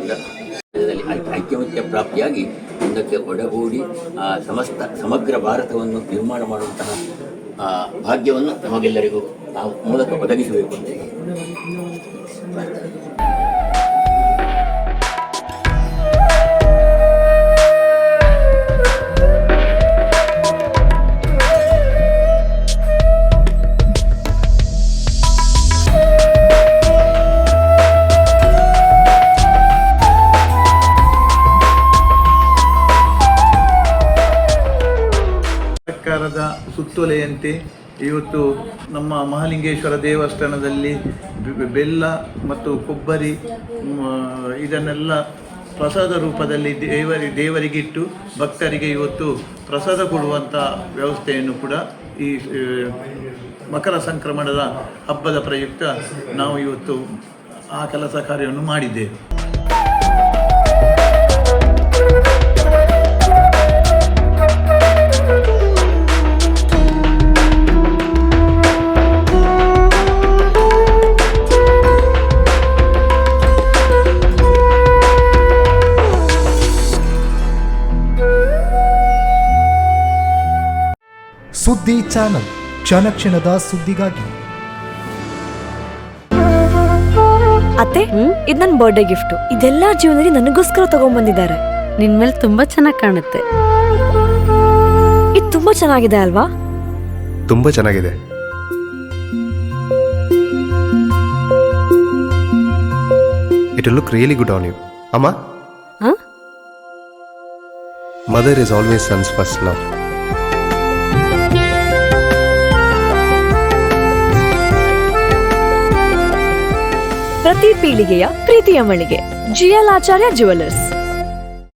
ಆದ್ದರಿಂದ ಐಕ್ಯಮತ್ಯ ಪ್ರಾಪ್ತಿಯಾಗಿ ಒಂದಕ್ಕೆ ಒಡಗೂಡಿ ಸಮಗ್ರ ಭಾರತವನ್ನು ನಿರ್ಮಾಣ ಮಾಡುವಂತಹ ಭಾಗ್ಯವನ್ನು ನಮಗೆಲ್ಲರಿಗೂ ನಾವು ಮೂಲಕ ಒದಗಿಸಬೇಕು ಅಂತ ಸರ್ಕಾರದ ಸುತ್ತೋಲೆಯಂತೆ ಇವತ್ತು ನಮ್ಮ ಮಹಾಲಿಂಗೇಶ್ವರ ದೇವಸ್ಥಾನದಲ್ಲಿ ಬೆಲ್ಲ ಮತ್ತು ಕೊಬ್ಬರಿ ಇದನ್ನೆಲ್ಲ ಪ್ರಸಾದ ರೂಪದಲ್ಲಿ ದೇವರಿಗಿಟ್ಟು ಭಕ್ತರಿಗೆ ಇವತ್ತು ಪ್ರಸಾದ ಕೊಡುವಂಥ ವ್ಯವಸ್ಥೆಯನ್ನು ಕೂಡ ಈ ಮಕರ ಸಂಕ್ರಮಣದ ಹಬ್ಬದ ಪ್ರಯುಕ್ತ ನಾವು ಇವತ್ತು ಆ ಕೆಲಸ ಕಾರ್ಯವನ್ನು ಮಾಡಿದ್ದೇವೆ. ಸುದ್ದಿ ಚಾನಲ್ ಕ್ಷಣ ಕ್ಷಣದ ಸುದ್ದಿಗಾಗಿ. ಅತ್ತೆ, ಇದು ನನ್ನ ಬರ್ಡೇ ಗಿಫ್ಟ್. ಇದೆಲ್ಲ ಜೀವನದಲ್ಲಿ ನನಗೋಸ್ಕರ ತಗೊಂಡ್ಬಂದಿದ್ದಾರೆ. ನಿನ್ ಮೇಲೆ ತುಂಬಾ ಚೆನ್ನಾಗಿ ಕಾಣುತ್ತೆ. ಇದು ತುಂಬಾ ಚೆನ್ನಾಗಿದೆ ಅಲ್ವಾ? ತುಂಬಾ ಚೆನ್ನಾಗಿದೆ. It will look really good on you. Amma? Huh? Mother is always son's first love. ಪ್ರತಿ ಪೀಳಿಗೆಯ ಪ್ರೀತಿಯ ಮಳಿಗೆ GL ಆಚಾರ್ಯ ಜ್ಯುವೆಲರ್ಸ್.